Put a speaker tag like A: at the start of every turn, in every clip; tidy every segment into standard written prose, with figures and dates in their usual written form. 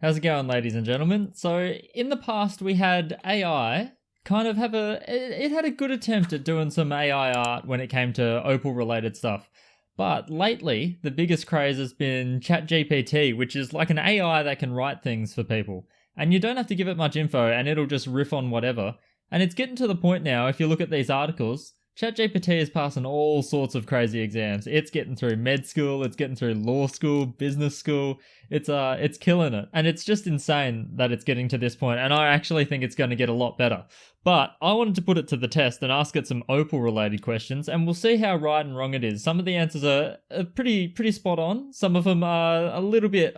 A: How's it going, ladies and gentlemen? So, in the past, we had AI kind of have it had a good attempt at doing some AI art when it came to Opal related stuff. But lately, the biggest craze has been ChatGPT, which is like an AI that can write things for people. And you don't have to give it much info and it'll just riff on whatever. And it's getting to the point now, if you look at these articles, ChatGPT is passing all sorts of crazy exams. It's getting through med school, it's getting through law school, business school. It's killing it. And it's just insane that it's getting to this point, and I actually think it's going to get a lot better. But I wanted to put it to the test and ask it some Opal related questions, and we'll see how right and wrong it is. Some of the answers are pretty spot on. Some of them are a little bit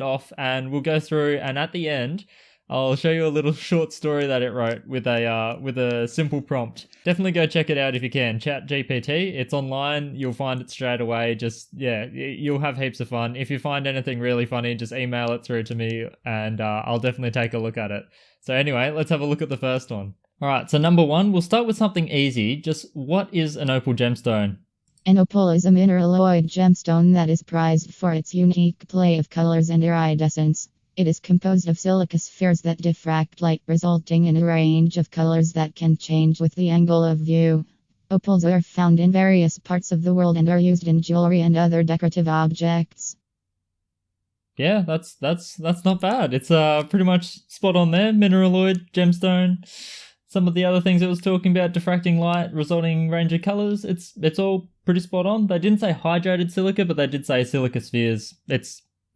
A: off, and we'll go through, and at the end I'll show you a little short story that it wrote with a simple prompt. Definitely go check it out if you can. ChatGPT, it's online. You'll find it straight away. Just you'll have heaps of fun. If you find anything really funny, just email it through to me, and I'll definitely take a look at it. So anyway, let's have a look at the first one. All right. So number one, we'll start with something easy. Just what is an opal gemstone?
B: An opal is a mineraloid gemstone that is prized for its unique play of colors and iridescence. It is composed of silica spheres that diffract light, resulting in a range of colors that can change with the angle of view. Opals are found in various parts of the world and are used in jewelry and other decorative objects.
A: Yeah, that's not bad. It's pretty much spot on there. Mineraloid gemstone. Some of the other things it was talking about, diffracting light, resulting range of colors. It's all pretty spot on. They didn't say hydrated silica, but they did say silica spheres.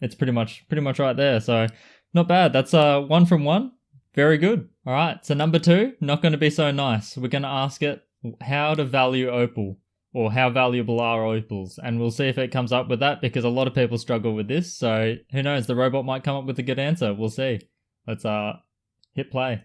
A: It's pretty much right there. So not bad. That's 1 from 1. Very good. All right. So number 2, not going to be so nice. We're going to ask it how to value opal, or how valuable are opals, and we'll see if it comes up with that, because a lot of people struggle with this. So who knows? The robot might come up with a good answer. We'll see. Let's hit play.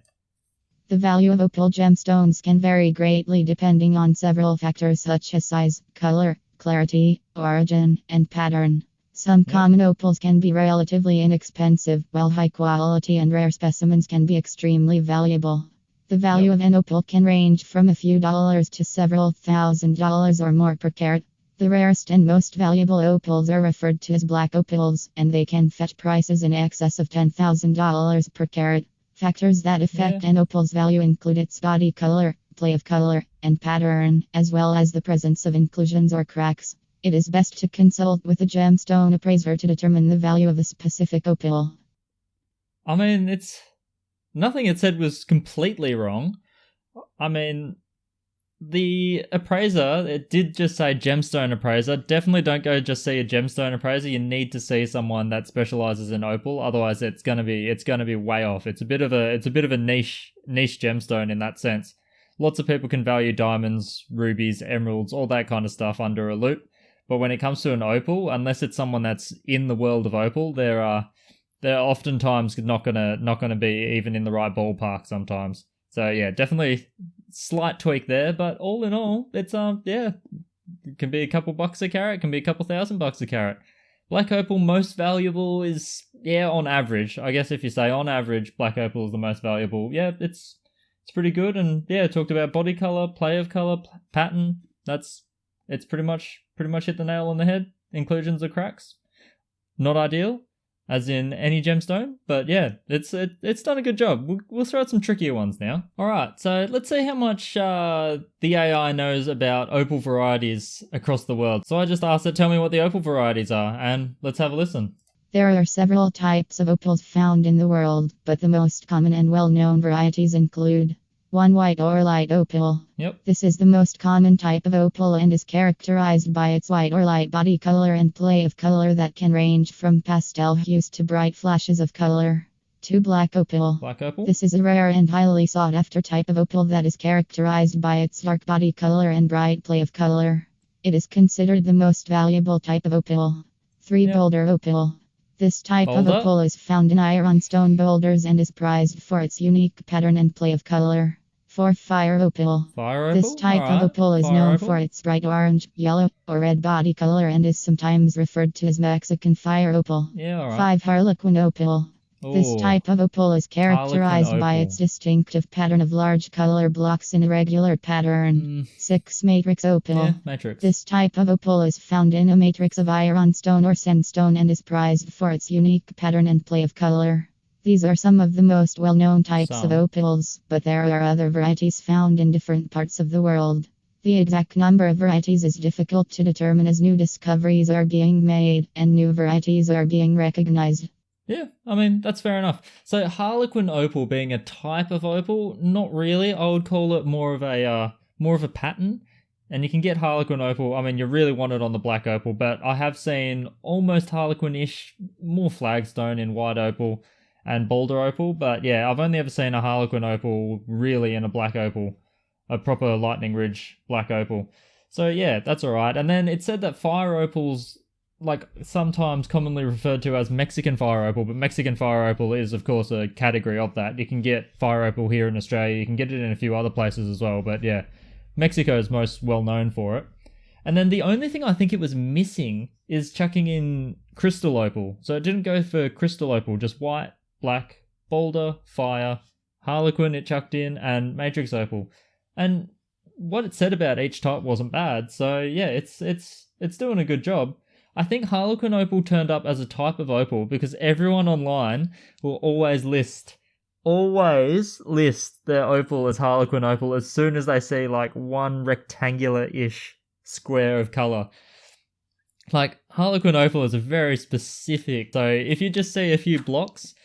B: The value of opal gemstones can vary greatly depending on several factors such as size, color, clarity, origin, and pattern. Some common opals can be relatively inexpensive, while high quality and rare specimens can be extremely valuable. The value of an opal can range from a few dollars to several $1,000s or more per carat. The rarest and most valuable opals are referred to as black opals, and they can fetch prices in excess of $10,000 per carat. Factors that affect an opal's value include its body color, play of color, and pattern, as well as the presence of inclusions or cracks. It is best to consult with a gemstone appraiser to determine the value of a specific opal.
A: I mean, it's nothing it said was completely wrong. I mean, the appraiser, it did just say gemstone appraiser. Definitely don't go just see a gemstone appraiser. You need to see someone that specializes in opal. Otherwise, it's gonna be way off. It's a bit of a niche gemstone in that sense. Lots of people can value diamonds, rubies, emeralds, all that kind of stuff under a loupe. But when it comes to an opal, unless it's someone that's in the world of opal, they're oftentimes not gonna be even in the right ballpark sometimes. So yeah, definitely slight tweak there, but all in all, it's it can be a couple bucks a carat, it can be a couple $1,000 a carat. Black opal most valuable is on average. I guess if you say on average, black opal is the most valuable. Yeah, it's pretty good, and talked about body color, play of color, pattern. It's pretty much hit the nail on the head. Inclusions or cracks, not ideal, as in any gemstone, but it's done a good job. We'll throw out some trickier ones now. All right, so let's see how much the AI knows about opal varieties across the world. So I just asked it, tell me what the opal varieties are, and let's have a listen.
B: There are several types of opals found in the world, but the most common and well-known varieties include 1. White or light opal.
A: Yep.
B: This is the most common type of opal and is characterized by its white or light body color and play of color that can range from pastel hues to bright flashes of color. 2. Black opal.
A: Black opal.
B: This is a rare and highly sought after type of opal that is characterized by its dark body color and bright play of color. It is considered the most valuable type of opal. 3. Boulder opal. This type of opal is found in ironstone boulders and is prized for its unique pattern and play of color. 4. Fire opal. This type of opal is known for its bright orange, yellow, or red body color and is sometimes referred to as Mexican fire opal. 5. Harlequin opal. This
A: Oh,
B: type of opal is
A: Harlequin
B: characterized by its
A: opal.
B: distinctive pattern of large color blocks in a regular pattern.
A: Mm,
B: 6. Matrix
A: yeah,
B: opal.
A: Matrix.
B: This type of opal is found in a matrix of ironstone or sandstone and is prized for its unique pattern and play of color. These are some of the most well known types of
A: Some.
B: opals, but there are other varieties found in different parts of the world. The exact number of varieties is difficult to determine as new discoveries are being made and new varieties are being recognized.
A: Yeah, I mean, that's fair enough. So Harlequin opal being a type of opal, not really. I would call it more of a pattern. And you can get Harlequin opal. I mean, you really want it on the black opal, but I have seen almost Harlequin-ish, more flagstone in white opal and boulder opal. But yeah, I've only ever seen a Harlequin opal really in a black opal, a proper lightning ridge black opal. So yeah, that's all right. And then it said that fire opals like sometimes commonly referred to as Mexican fire opal, but Mexican fire opal is of course a category of that. You can get fire opal here in Australia, you can get it in a few other places as well, but yeah, Mexico is most well known for it. And then the only thing I think it was missing is chucking in crystal opal. So it didn't go for crystal opal, just white, black, boulder, fire, harlequin it chucked in, and matrix opal. And what it said about each type wasn't bad. So yeah, it's doing a good job. I think Harlequin opal turned up as a type of opal because everyone online will always list their opal as Harlequin opal as soon as they see like one rectangular-ish square of color. Like Harlequin opal is a very specific. So if you just see a few blocks,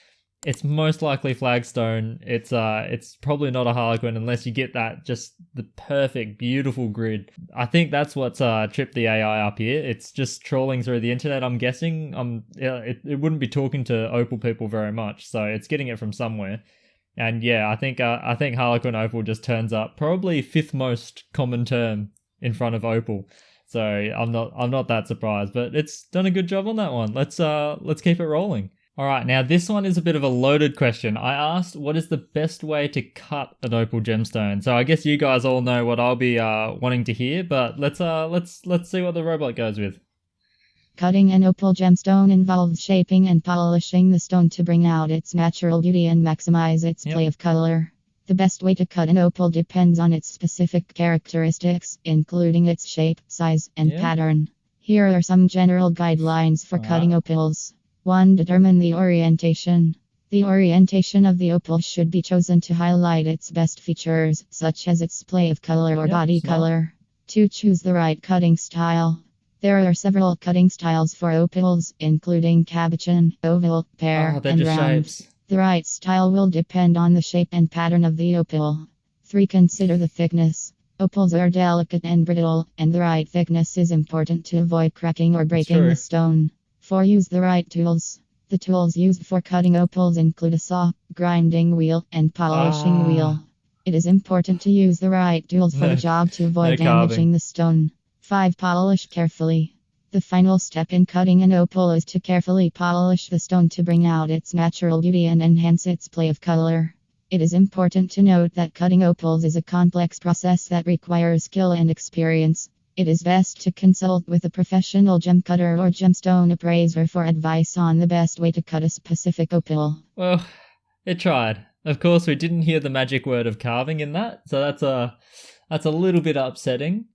A: it's most likely flagstone. It's probably not a harlequin unless you get that just the perfect, beautiful grid. I think that's what's tripped the AI up here. It's just trawling through the internet. I'm guessing. Yeah, it wouldn't be talking to opal people very much, so it's getting it from somewhere. And yeah, I think harlequin opal just turns up probably fifth most common term in front of opal. So I'm not that surprised, but it's done a good job on that one. Let's keep it rolling. All right, now this one is a bit of a loaded question. I asked, what is the best way to cut an opal gemstone? So I guess you guys all know what I'll be wanting to hear, but let's see what the robot goes with.
B: Cutting an opal gemstone involves shaping and polishing the stone to bring out its natural beauty and maximize its
A: Yep.
B: play of color. The best way to cut an opal depends on its specific characteristics, including its shape, size, and
A: Yeah.
B: pattern. Here are some general guidelines for
A: All
B: cutting
A: right.
B: opals. 1. Determine the orientation. The orientation of the opal should be chosen to highlight its best features, such as its play of color or
A: Yep.
B: body
A: Smart.
B: color. 2. Choose the right cutting style. There are several cutting styles for opals, including cabochon, oval,
A: Oh,
B: pear,
A: they're
B: and
A: just
B: round.
A: shapes.
B: The right style will depend on the shape and pattern of the opal. 3. Consider the thickness. Opals are delicate and brittle, and the right thickness is important to avoid cracking or
A: It's
B: breaking the
A: true.
B: stone. 4. Use the right tools. The tools used for cutting opals include a saw, grinding wheel, and polishing
A: Ah,
B: wheel. It is important to use the right tools for the
A: no,
B: job to avoid
A: no carving.
B: damaging the stone. 5. Polish carefully. The final step in cutting an opal is to carefully polish the stone to bring out its natural beauty and enhance its play of color. It is important to note that cutting opals is a complex process that requires skill and experience. It is best to consult with a professional gem cutter or gemstone appraiser for advice on the best way to cut a specific opal.
A: Well, it tried. Of course, we didn't hear the magic word of carving in that, so that's a little bit upsetting.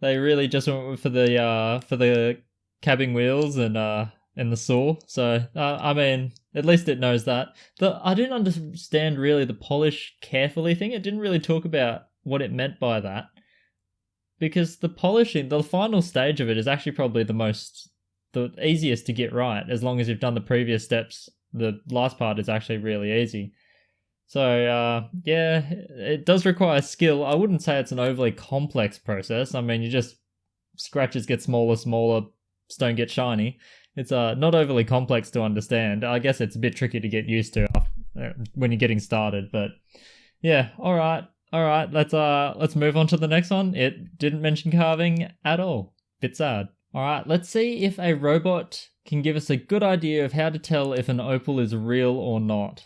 A: They really just went for the cabbing wheels and the saw. So I mean, at least it knows that. I didn't understand really the polish carefully thing. It didn't really talk about what it meant by that because the polishing, the final stage of it, is actually probably the easiest to get right as long as you've done the previous steps. The last part is actually really easy. So, yeah, it does require skill. I wouldn't say it's an overly complex process. I mean, you just scratches get smaller, stone gets shiny. It's not overly complex to understand. I guess it's a bit tricky to get used to when you're getting started. But yeah, all right. Let's move on to the next one. It didn't mention carving at all. Bit sad. All right, let's see if a robot can give us a good idea of how to tell if an opal is real or not.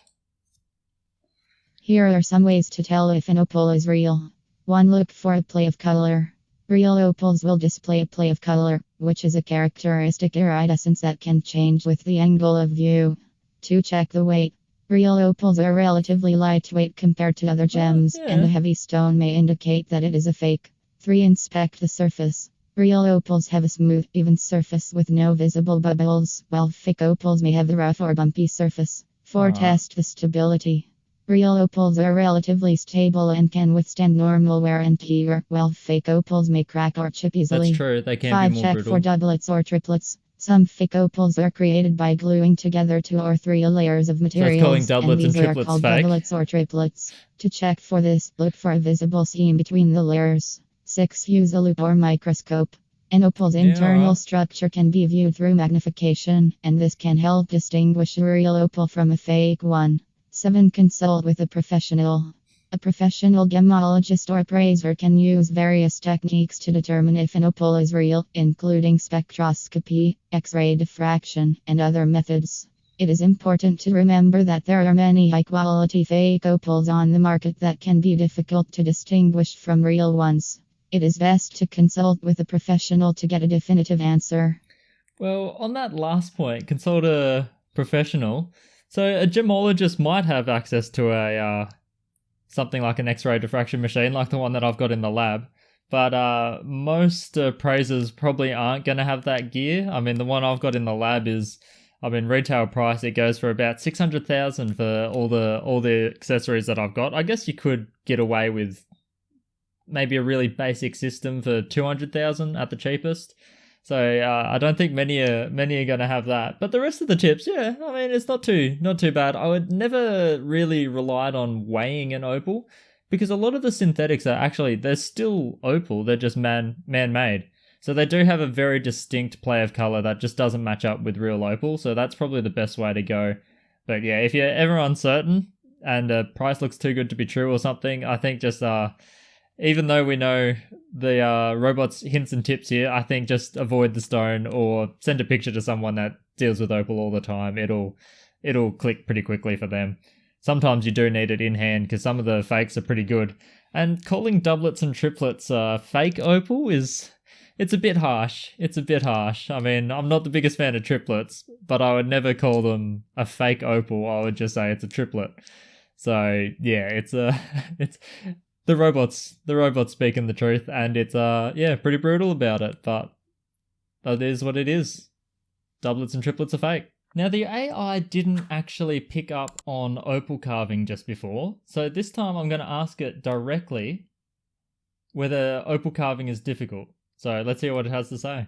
B: Here are some ways to tell if an opal is real. 1. Look for a play of color. Real opals will display a play of color, which is a characteristic iridescence that can change with the angle of view. To check the weight, real opals are relatively lightweight compared to other gems, and a
A: Yeah.
B: heavy stone may indicate that it is a fake. 3. Inspect the surface. Real opals have a smooth, even surface with no visible bubbles, while fake opals may have a rough or bumpy surface. 4.
A: Alright.
B: Test the stability. Real opals are relatively stable and can withstand normal wear and tear, while fake opals may crack or chip
A: That's
B: easily.
A: true. They can be
B: 5.
A: more
B: Check for
A: brittle.
B: doublets or triplets. Some fake opals are created by gluing together 2 or 3 layers of
A: So it's calling
B: materials, and
A: doublets and
B: these are
A: triplets
B: called
A: fake.
B: doublets or triplets. To check for this, look for a visible seam between the layers. 6. Use a loupe or microscope. An opal's
A: Yeah,
B: internal
A: alright.
B: structure can be viewed through magnification, and this can help distinguish a real opal from a fake one. 7. Consult with a professional. A professional gemologist or appraiser can use various techniques to determine if an opal is real, including spectroscopy, X-ray diffraction, and other methods. It is important to remember that there are many high-quality fake opals on the market that can be difficult to distinguish from real ones. It is best to consult with a professional to get a definitive answer.
A: Well, on that last point, consult a professional. So a gemologist might have access to a something like an X-ray diffraction machine, like the one that I've got in the lab. But most appraisers probably aren't going to have that gear. I mean, the one I've got in the lab is, I mean, retail price. It goes for about 600,000 for all the accessories that I've got. I guess you could get away with maybe a really basic system for 200,000 at the cheapest. So I don't think many are going to have that. But the rest of the tips, yeah, I mean it's not too bad. I would never really relied on weighing an opal because a lot of the synthetics are actually they're still opal. They're just man-made. So they do have a very distinct play of color that just doesn't match up with real opal. So that's probably the best way to go. But yeah, if you're ever uncertain and a price looks too good to be true or something, I think just even though we know the robot's hints and tips here, I think just avoid the stone or send a picture to someone that deals with opal all the time. It'll click pretty quickly for them. Sometimes you do need it in hand because some of the fakes are pretty good. And calling doublets and triplets fake opal is it's a bit harsh. It's a bit harsh. I mean, I'm not the biggest fan of triplets, but I would never call them a fake opal. I would just say it's a triplet. So yeah, it's a it's the robots speaking the truth, and it's yeah, pretty brutal about it, but that is what it is. Doublets and triplets are fake. Now the AI didn't actually pick up on opal carving just before, so this time I'm going to ask it directly whether opal carving is difficult. So let's hear what it has to say.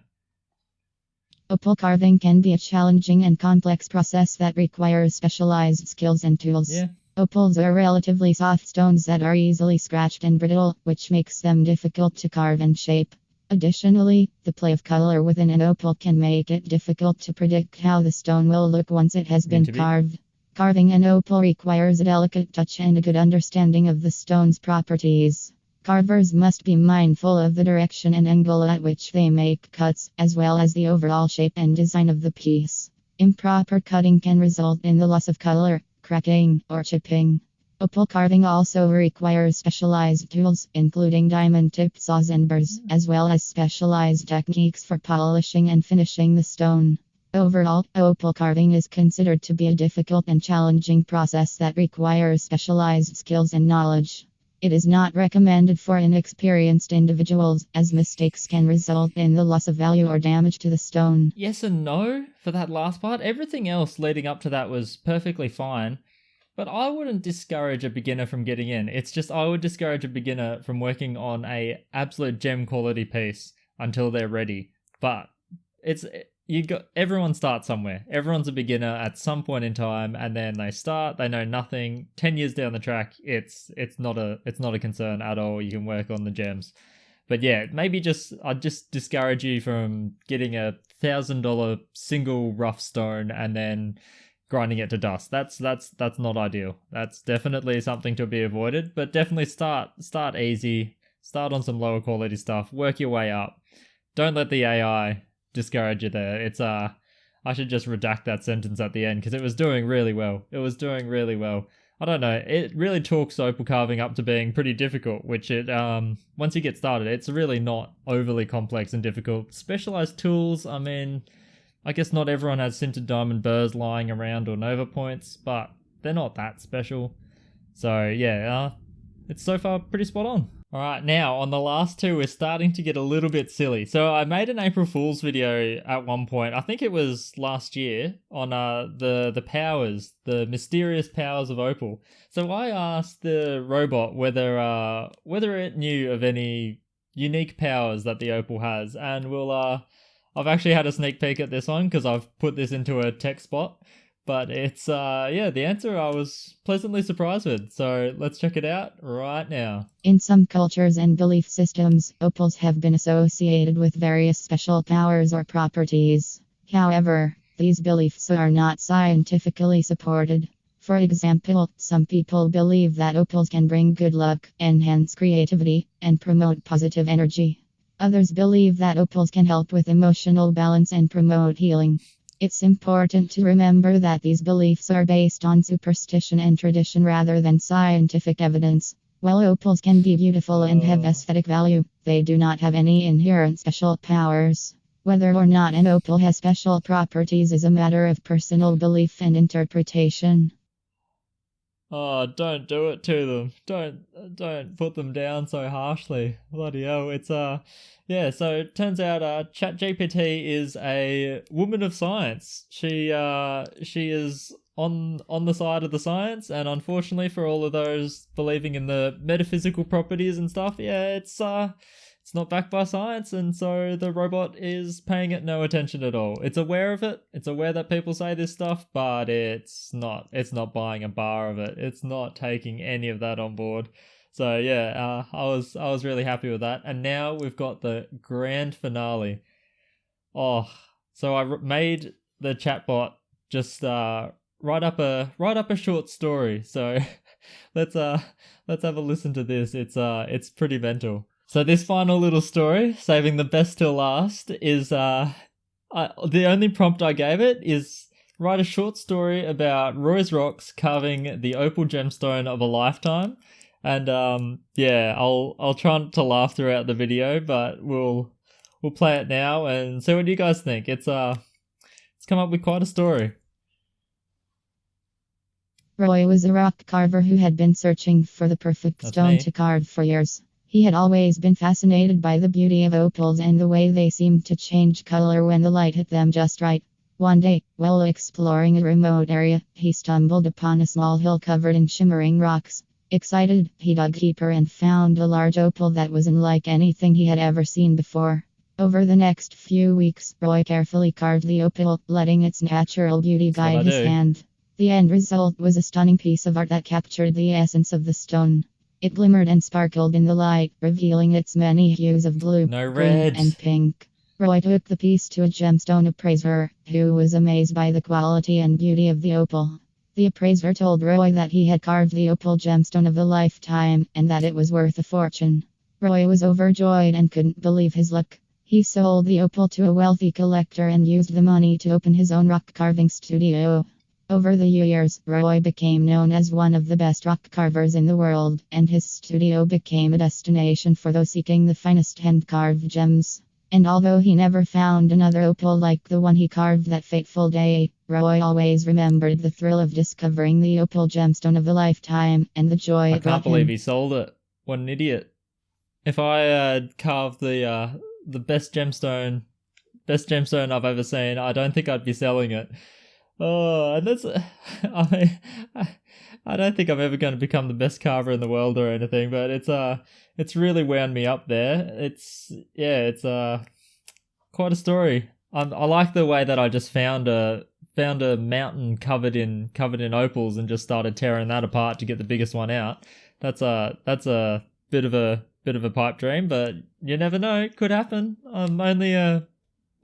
B: Opal carving can be a challenging and complex process that requires specialized skills and tools.
A: Yeah.
B: Opals are relatively soft stones that are easily scratched and brittle, which makes them difficult to carve and shape. Additionally, the play of color within an opal can make it difficult to predict how the stone will look once it has been
A: Meant to be.
B: carved. Carving an opal requires a delicate touch and a good understanding of the stone's properties. Carvers must be mindful of the direction and angle at which they make cuts, as well as the overall shape and design of the piece. Improper cutting can result in the loss of color, cracking, or chipping. Opal carving also requires specialized tools, including diamond-tipped saws and burrs, as well as specialized techniques for polishing and finishing the stone. Overall, opal carving is considered to be a difficult and challenging process that requires specialized skills and knowledge. It is not recommended for inexperienced individuals, as mistakes can result in the loss of value or damage to the stone.
A: Yes and no for that last part. Everything else leading up to that was perfectly fine. But I wouldn't discourage a beginner from getting in. It's just I would discourage a beginner from working on a absolute gem quality piece until they're ready. But it's you got everyone starts somewhere. Everyone's a beginner at some point in time, and then they know nothing. 10 years down the track, it's not a concern at all. You can work on the gems. But yeah, maybe I'd just discourage you from getting $1,000 single rough stone and then grinding it to dust. That's not ideal. That's definitely something to be avoided. But definitely start easy. Start on some lower quality stuff. Work your way up. Don't let the AI discourage you there. It's I should just redact that sentence at the end because it was doing really well. It was doing really well. I don't know. It really talks opal carving up to being pretty difficult, which it once you get started, it's really not overly complex and difficult. Specialized tools, I mean, I guess not everyone has sintered diamond burrs lying around or nova points, but they're not that special. So yeah, it's so far pretty spot on. Alright, now on the last two, we're starting to get a little bit silly. So I made an April Fool's video at one point, I think it was last year, on the powers, the mysterious powers of Opal. So I asked the robot whether it knew of any unique powers that the Opal has, and I've actually had a sneak peek at this one because I've put this into a text bot. But it's, yeah, the answer I was pleasantly surprised with. So let's check it out right now.
B: In some cultures and belief systems, opals have been associated with various special powers or properties. However, these beliefs are not scientifically supported. For example, some people believe that opals can bring good luck, enhance creativity, and promote positive energy. Others believe that opals can help with emotional balance and promote healing. It's important to remember that these beliefs are based on superstition and tradition rather than scientific evidence. While opals can be beautiful and have aesthetic value, they do not have any inherent special powers. Whether or not an opal has special properties is a matter of personal belief and interpretation.
A: Oh, don't do it to them. Don't put them down so harshly. Bloody hell. It's yeah, so it turns out ChatGPT is a woman of science. She is on the side of the science, and unfortunately for all of those believing in the metaphysical properties and stuff, yeah, it's not backed by science, and so the robot is paying it no attention at all. It's aware of it. It's aware that people say this stuff, but it's not buying a bar of it. It's not taking any of that on board. So yeah, I was really happy with that. And now we've got the grand finale. Oh, so I made the chatbot just write up a short story. So let's have a listen to this. It's pretty mental. So this final little story, saving the best till last, is the only prompt I gave it is write a short story about Roy's Rocks carving the opal gemstone of a lifetime. And yeah, I'll try not to laugh throughout the video, but we'll play it now and see what you guys think. It's come up with quite a story.
B: Roy was a rock carver who had been searching for the perfect stone to carve for years. He had always been fascinated by the beauty of opals and the way they seemed to change color when the light hit them just right. One day, while exploring a remote area, he stumbled upon a small hill covered in shimmering rocks. Excited, he dug deeper and found a large opal that was unlike anything he had ever seen before. Over the next few weeks, Roy carefully carved the opal, letting its natural beauty guide his hand. The end result was a stunning piece of art that captured the essence of the stone. It glimmered and sparkled in the light, revealing its many hues of blue, green, and pink. Roy took the piece to a gemstone appraiser, who was amazed by the quality and beauty of the opal. The appraiser told Roy that he had carved the opal gemstone of a lifetime, and that it was worth a fortune. Roy was overjoyed and couldn't believe his luck. He sold the opal to a wealthy collector and used the money to open his own rock carving studio. Over the years, Roy became known as one of the best rock carvers in the world, and his studio became a destination for those seeking the finest hand-carved gems. And although he never found another opal like the one he carved that fateful day, Roy always remembered the thrill of discovering the opal gemstone of a lifetime and the joy it brought him. I can't believe
A: he sold it. What an idiot. If I had carved the best gemstone I've ever seen, I don't think I'd be selling it. Oh, and that's, I mean, I don't think I'm ever going to become the best carver in the world or anything, but it's really wound me up there. It's quite a story. I like the way that I just found a mountain covered in opals and just started tearing that apart to get the biggest one out. That's a bit of a pipe dream, but you never know. It could happen. I'm only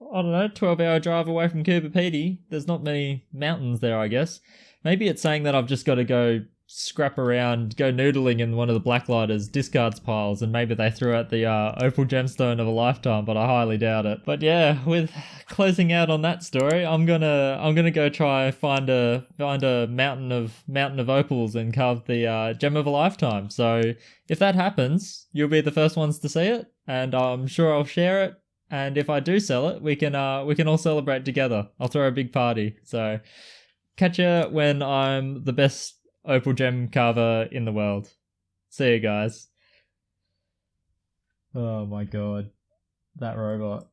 A: 12-hour drive away from Coober Pedy. There's not many mountains there, I guess. Maybe it's saying that I've just got to go scrap around, go noodling in one of the Blacklighters discards piles, and maybe they threw out the opal gemstone of a lifetime, but I highly doubt it. But yeah, with closing out on that story, I'm gonna go try find a mountain of opals and carve the gem of a lifetime. So if that happens, you'll be the first ones to see it, and I'm sure I'll share it. and if I do sell it, we can all celebrate together. I'll throw a big party. So catch you when I'm the best opal gem carver in the world. See you guys. Oh my god, that robot.